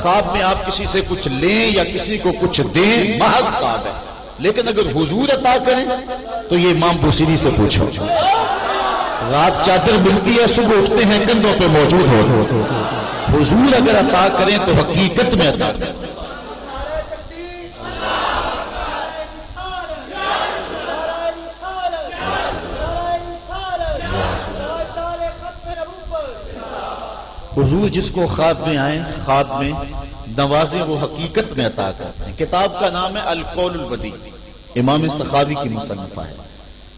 خواب میں آپ کسی سے کچھ لیں یا کسی کو کچھ دیں محض خواب ہے، لیکن اگر حضور عطا کریں تو یہ امام بوصیری سے پوچھو، رات چادر ملتی ہے صبح اٹھتے ہیں کندھوں پہ موجود ہو، حضور اگر عطا کریں تو حقیقت میں عطا کریں۔ حضور جس کو خواب میں آئیں، خواب میں نوازیں، وہ حقیقت میں عطا کرتے ہیں۔ کتاب کا نام ہے القول البدیع، امام سخاوی کی مصنفہ ہے۔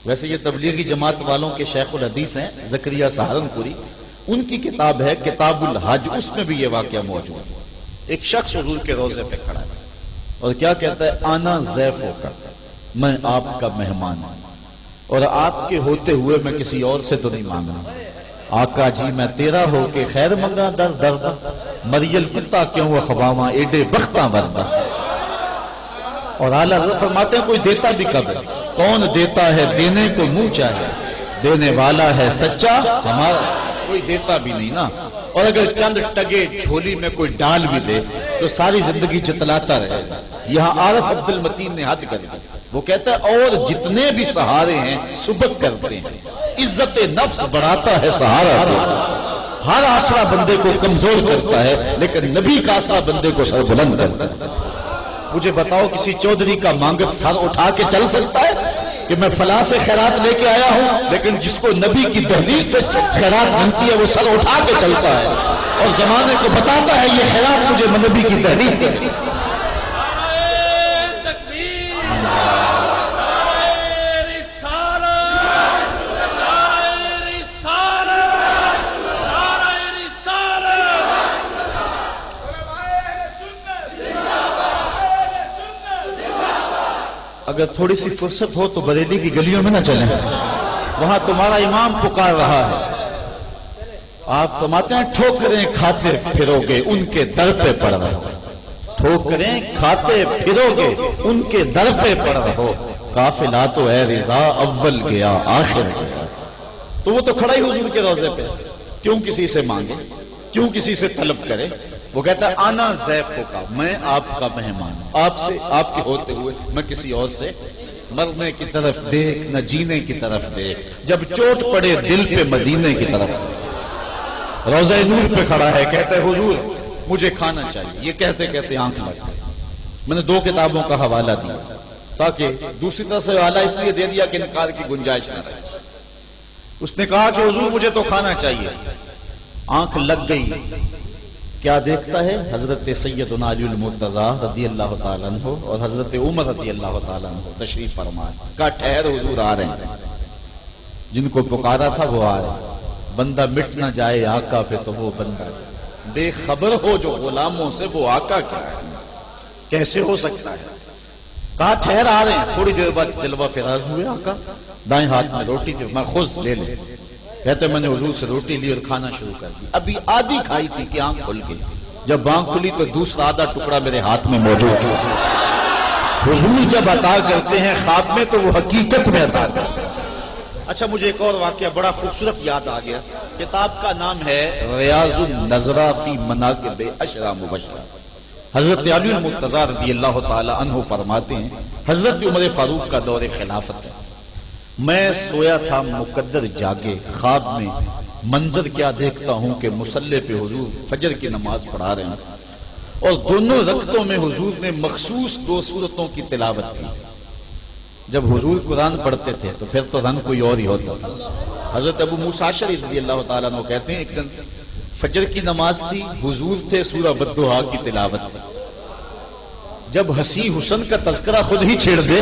ویسے یہ تبلیغی جماعت والوں کے شیخ الحدیث ہیں زکریہ سہارنپوری، ان کی کتاب ہے کتاب الحج، اس میں بھی یہ واقعہ موجود ہے۔ ایک شخص حضور کے روضے پہ کھڑا ہے اور کیا کہتا ہے؟ آنا ضیف ہو کر، میں آپ کا مہمان ہوں اور آپ کے ہوتے ہوئے میں کسی اور سے تو نہیں مانگ رہا۔ آقا جی میں تیرا ہو کے خیر منگا در دردہ، مریل کتا کیوں اخواما ایڈے بختاں وردہ۔ اور اعلیٰ حضرت فرماتے ہیں کوئی دیتا بھی کب ہے؟ کون دیتا ہے دینے کو منہ چاہے، دینے والا ہے سچا ہمارا، کوئی دیتا بھی نہیں نا۔ اور اگر چند ٹگے جھولی میں کوئی ڈال بھی دے تو ساری زندگی چتلاتا رہے گا۔ یہاں عارف عبد المتین نے حد کر دی، وہ کہتا ہے اور جتنے بھی سہارے ہیں سبق کرتے ہیں، عزت نفس بڑھاتا ہے سہارا تو، ہر آسرا بندے کو کمزور کرتا ہے لیکن نبی کا آسرا بندے کو سر بلند کرتا ہے۔ مجھے بتاؤ کسی چودھری کا مانگت سر اٹھا کے چل سکتا ہے کہ میں فلاں سے خیرات لے کے آیا ہوں؟ لیکن جس کو نبی کی دہلیز سے خیرات ملتی ہے وہ سر اٹھا کے چلتا ہے اور زمانے کو بتاتا ہے یہ خیرات مجھے نبی کی دہلیز سے۔ اگر تھوڑی سی فرصت ہو تو بریلی کی گلیوں میں نہ چلیں، وہاں تمہارا امام پکار رہا ہے۔ آپ فرماتے ہیں ٹھوکریں کھاتے پھرو گے ان کے در پہ پڑ رہو، ٹھوکریں کھاتے پھرو گے ان کے در پہ پڑ رہو، قافلہ تو اے رضا اول گیا آخر گیا۔ تو وہ تو کھڑا ہی حضور کے روضے پہ، کیوں کسی سے مانگے، کیوں کسی سے طلب کرے؟ وہ کہتا ہے آنا ضیف ہوگا، میں آپ کا مہمان ہوں، آپ سے آپ کے ہوتے ہوئے میں کسی اور سے، مرنے کی طرف دیکھ نہ جینے کی طرف دیکھ، جب چوٹ پڑے دل پہ مدینے کی طرف دیکھ۔ روضہ نور پہ کھڑا ہے، کہتا ہے حضور مجھے کھانا چاہیے۔ یہ کہتے کہتے آنکھ لگ گئی۔ میں نے 2 کتابوں کا حوالہ دیا تاکہ دوسری طرح سے حوالہ اس لیے دے دیا کہ انکار کی گنجائش نہ رہے۔ اس نے کہا کہ حضور مجھے تو کھانا چاہیے۔ آنکھ لگ گئی، کیا دیکھتا ہے؟ حضرت سیدنا علی المرتضیٰ رضی اللہ تعالیٰ عنہ اور حضرت عمر رضی اللہ تعالیٰ عنہ تشریف فرما۔ کہا ٹھہر حضور آ رہے ہیں، جن کو پکارا تھا وہ آ رہے ہیں۔ بندہ مٹ نہ جائے آقا پہ تو وہ بندہ بے خبر ہو جو غلاموں سے، وہ آقا کیا ہے، کیسے ہو سکتا ہے؟ کہا ٹھہر آ رہے ہیں۔ تھوڑی دیر بعد جلوہ فراز ہوئے آقا، دائیں ہاتھ میں روٹی تھی، میں خود لے لے۔ کہتے میں نے حضور سے روٹی لی اور کھانا شروع کر دی، ابھی آدھی کھائی تھی کہ آنکھ کھل گئی۔ جب آنکھ کھلی تو دوسرا آدھا ٹکڑا میرے ہاتھ میں موجود تھا۔ حضور جب عطا کرتے ہیں خواب میں تو وہ حقیقت میں عطا کرتے ہیں۔ اچھا مجھے ایک اور واقعہ بڑا خوبصورت یاد آ گیا۔ کتاب کا نام ہے ریاض النظرہ فی مناقب عشرہ مبشرہ۔ حضرت علی المرتضیٰ رضی اللہ تعالی عنہ فرماتے ہیں حضرت عمر فاروق کا دور خلافت ہے، میں سویا تھا مقدر جاگے، خواب میں منظر کیا دیکھتا ہوں کہ مصلی پہ حضور فجر کی نماز پڑھا رہے ہیں اور دونوں رکعتوں میں حضور نے مخصوص 2 سورتوں کی تلاوت کی۔ جب حضور قرآن پڑھتے تھے تو پھر تو رنگ کوئی اور ہی ہوتا تھا۔ حضرت ابو موسیٰ اشعری رضی اللہ تعالیٰ عنہ کہتے ہیں ایک دن فجر کی نماز تھی، حضور تھے، سورہ والضحیٰ کی تلاوت تھی۔ جب ہنسی حسن کا تذکرہ خود ہی چھیڑ دے،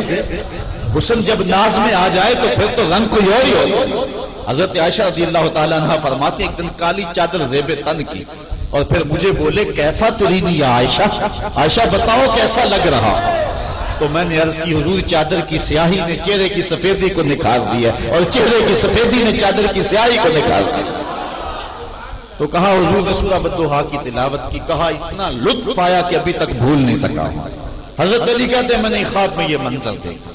حسن جب ناز میں آ جائے تو پھر تو رنگ کوئی اور ہی ہوتا۔ حضرت عائشہ رضی اللہ تعالیٰ عنہ فرماتے ایک دن کالی چادر زیب تن کی اور پھر مجھے بولے کیفا ترینی یا عائشہ، عائشہ بتاؤ کیسا لگ رہا؟ تو میں نے عرض کی حضور چادر کی سیاہی نے چہرے کی سفیدی کو نکھار دیا اور چہرے کی سفیدی نے چادر کی سیاہی کو نکھار دیا۔ تو کہا حضور نے سورہ والضحیٰ کی تلاوت کی، کہا اتنا لطف آیا کہ ابھی تک بھول نہیں سکا۔ حضرت علی کہتے ہیں میں نے خواب میں یہ منظر دیکھا،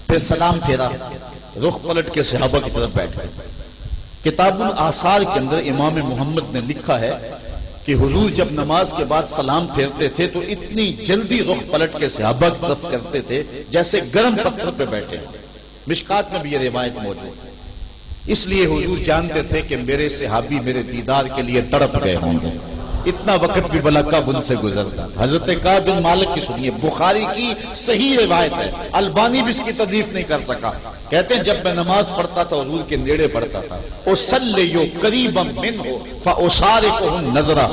پھر سلام پھیرا، رخ پلٹ کے صحابہ کی طرف بیٹھ گئے۔ کتاب الآثار کے اندر امام محمد نے لکھا ہے کہ حضور جب نماز کے بعد سلام پھیرتے تھے تو اتنی جلدی رخ پلٹ کے صحابہ کی طرف کرتے تھے جیسے گرم پتھر پہ بیٹھے. مشکات میں بھی یہ روایت موجود ہے. اس لیے حضور جانتے تھے کہ میرے صحابی میرے دیدار کے لیے تڑپ گئے ہوں گے. اتنا وقت بھی بلا کب ان سے گزرتا تھا. حضرت کعب بن مالک کی سنیے، بخاری کی صحیح روایت ہے، البانی بھی اس کی تضعیف نہیں کر سکا. کہتے ہیں جب میں نماز پڑھتا تھا حضور کے نیڑے پڑھتا تھا، اصلی قریبا منہ فاصارفہ نظرا،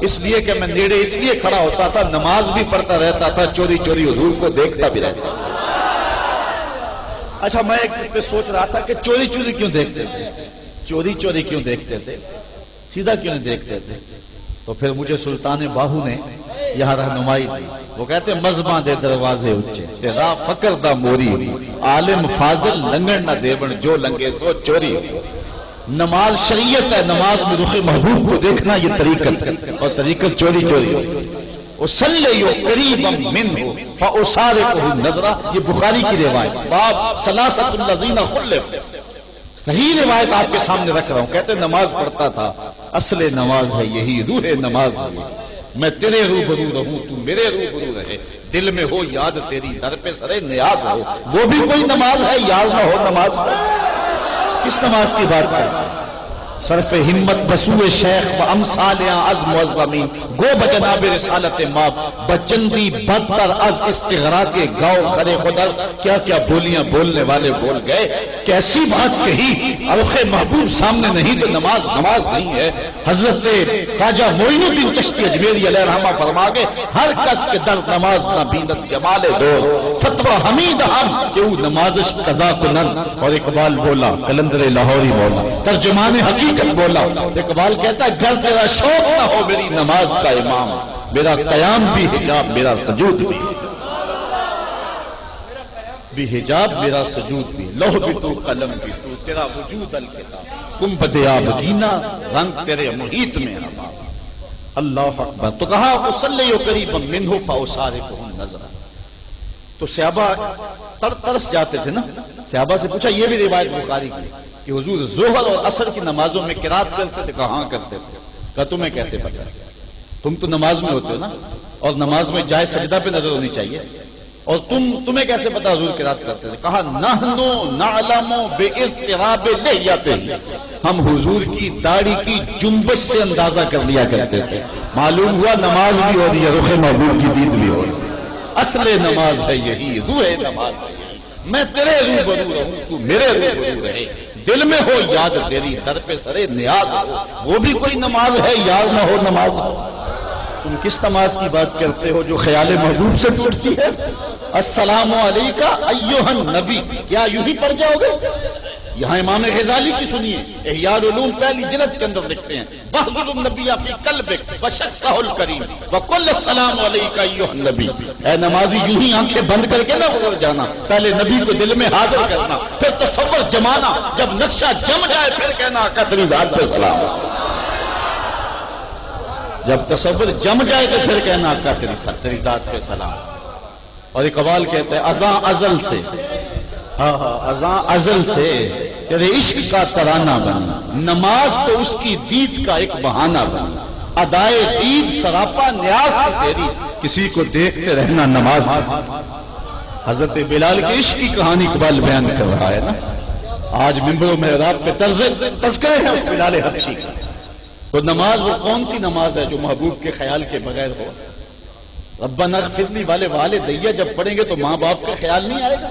اس لیے کہ میں نیڑے اس لیے کھڑا ہوتا تھا، نماز بھی پڑھتا رہتا تھا، چوری چوری حضور کو دیکھتا بھی رہتا. اچھا میں ایک پہ سوچ رہا تھا کہ چوری چوری کیوں دیکھتے تھے، چوری چوری کیوں دیکھتے تھے، سیدھا کیوں نہیں دیکھتے تھے؟ تو پھر مجھے سلطان باہو نے یہاں رہنمائی دی. وہ کہتے ہیں مذہباں دے دروازے اچھے تیرا فقر دا موری، عالم فاضل لنگڑ نہ دیوڑ جو لنگے سو چوری. نماز شریعت ہے، نماز میں رخ محبوب کو دیکھنا یہ طریقت ہے، اور طریقت چوری چوری. اصلی قریبا منہ فاصارفہ نظرا، یہ بخاری کی روایت، باب ثلاثۃ الذین خلفوا. صحیح روایت آپ کے سامنے رکھ رہا ہوں. کہتے ہیں نماز پڑھتا تھا، اصل نماز ہے یہی، روح نماز ہے. میں تیرے روبرو رہوں تو میرے روبرو رہے، دل میں ہو یاد تیری در پہ سرے نیاز ہو. وہ بھی کوئی نماز ہے، یاد نہ ہو نماز. کس نماز کی بات ہے؟ صرف ہمت بسوئے شیخ و امثالیاں از معظمین، گو بجناب رسالت ماب بچندی بدتر از استغراق گاؤ خرے خودست. کیا کیا بولیاں بولنے والے بول گئے، کیسی بات کہی. روح محبوب سامنے نہیں تو نماز نماز نہیں ہے. حضرت خواجہ معین الدین چشتی اجمیری علیہ رحمہ فرما گئے ہر کس کے در نماز نہ بیند جمال دوست فتوہ حمید ہم کہ وہ نمازش قضا کنن. اور اقبال بولا، کلندر لاہوری بولا، ترجمان حقیقت بولا. اقبال کہتا ہے گر تیرا شوق نہ ہو میری نماز کا امام، میرا قیام بھی حجاب میرا سجود بھی حجاب میرا سجود بھی، لوح بھی تو قلم بھی تو، تیرا وجود الکتاب، گنبد آبگینہ رنگ تیرے محیط میں ہوا. اللہ اکبر. تو کہا اصلی قریبا منہ فاصارفہ نظرا. تو صحابہ ترس جاتے تھے نا. صحابہ سے پوچھا، یہ بھی روایت بخاری کی کہ حضور ظہر اور عصر کی نمازوں میں قرات کرتے تھے. کہاں کرتے تھے؟ کہا تمہیں کیسے پتہ؟ تم تو نماز میں ہوتے ہو نا، اور نماز میں جائے سجدہ پہ نظر ہونی چاہیے، اور تمہیں کیسے پتہ حضور قرات کرتے تھے؟ کہا نحنو نعلم باضطراب لحیتہ، ہم حضور کی داڑھی کی جنبش سے اندازہ کر لیا کرتے تھے. معلوم ہوا نماز بھی ہو رہی ہے، رخ محبوب کی دید بھی ہو رہی ہے. اصل نماز ہے یہی، روح نماز ہے یہی. میں تیرے روبرو رہوں تو میرے روبرو رہے، دل میں ہو یاد تیری در پہ سرے نیاز ہو. وہ بھی کوئی نماز ہے، یاد نہ ہو نماز. تم کس نماز کی بات کرتے ہو جو خیال محبوب سے ٹوٹتی ہے؟ السلام علیکہ ایھا النبی، کیا یوں ہی پڑھ جاؤ گے؟ یہاں امام غزالی کی سنیے، احیاء العلوم پہلی جلد کے اندر لکھتے ہیں بحضر النبی فی قلبک وشخصہ الکریم وقل السلام علیکہ ایھا النبی. اے نمازی یوں ہی آنکھیں بند کر کے نہ گزر جانا، پہلے نبی کو دل میں حاضر کرنا، پھر تصور جمانا، جب نقشہ جم جائے پھر کہنا آقا تیری ذات پہ سلام. جب تصور جم جائے تو پھر کہنا آقا تیری ذات پہ سلام. اور اقبال کہتے ہیں ازاں ازل سے، ازاں ازل سے تیرے عشق کا ترانہ بنا، نماز تو اس کی دید کا ایک بہانہ بنا، ادائے دید سراپا نیاز تیری، کسی کو دیکھتے رہنا نماز. حضرت بلال کے عشق کی کہانی اقبال بیان کر رہا ہے نا. آج ممبروں میں رات پہ تذکرے ہیں اس بلال حبشی کا. تو نماز وہ کون سی نماز ہے جو محبوب کے خیال کے بغیر ہو؟ ربنا اغفر لی والے والدیہ جب پڑھیں گے تو ماں باپ کا خیال نہیں آئے گا.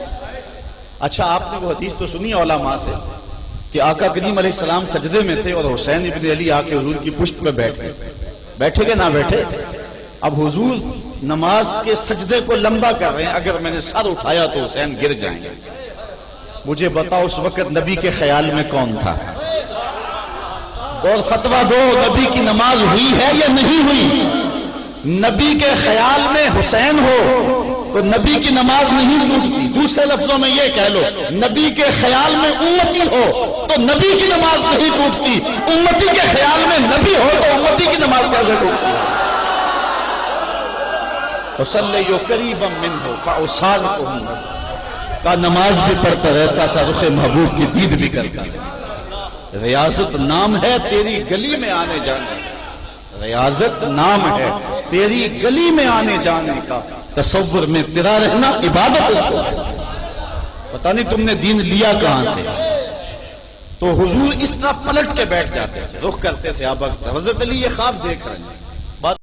اچھا آپ نے وہ حدیث تو سنی علماء سے کہ آقا کریم علیہ السلام سجدے میں تھے اور حسین ابن علی آ کے حضور کی پشت پہ بیٹھے گے نہ بیٹھے. اب حضور نماز کے سجدے کو لمبا کر رہے ہیں، اگر میں نے سر اٹھایا تو حسین گر جائیں گے. مجھے بتاؤ اس وقت نبی کے خیال میں کون تھا؟ اور فتویٰ دو، نبی کی نماز ہوئی ہے یا نہیں ہوئی؟ نبی کے خیال میں حسین ہو تو نبی کی نماز نہیں ٹوٹتی. دوسرے لفظوں میں یہ کہہ لو، نبی کے خیال میں امتی ہو تو نبی کی نماز نہیں ٹوٹتی، امتی کے خیال میں نبی ہو تو امتی کی نماز کیسے ٹوٹتی؟ فصلی قریبا منہ فاصارفہ نظرا، کا نماز بھی پڑھتا رہتا تھا، رخ محبوب کی دید بھی کرتا تھا. ریاست نام ہے تیری گلی میں آنے جانے، ریاضت نام ہے، تیری گلی میں آنے جانے کا، تصور میں تیرا رہنا عبادت اس کو۔ پتہ نہیں تم نے دین لیا کہاں سے؟ تو حضور اس طرح پلٹ کے بیٹھ جاتے تھے، رخ کرتے صحابہ کی طرف۔ حضرت علی یہ خواب دیکھ رہے ہیں،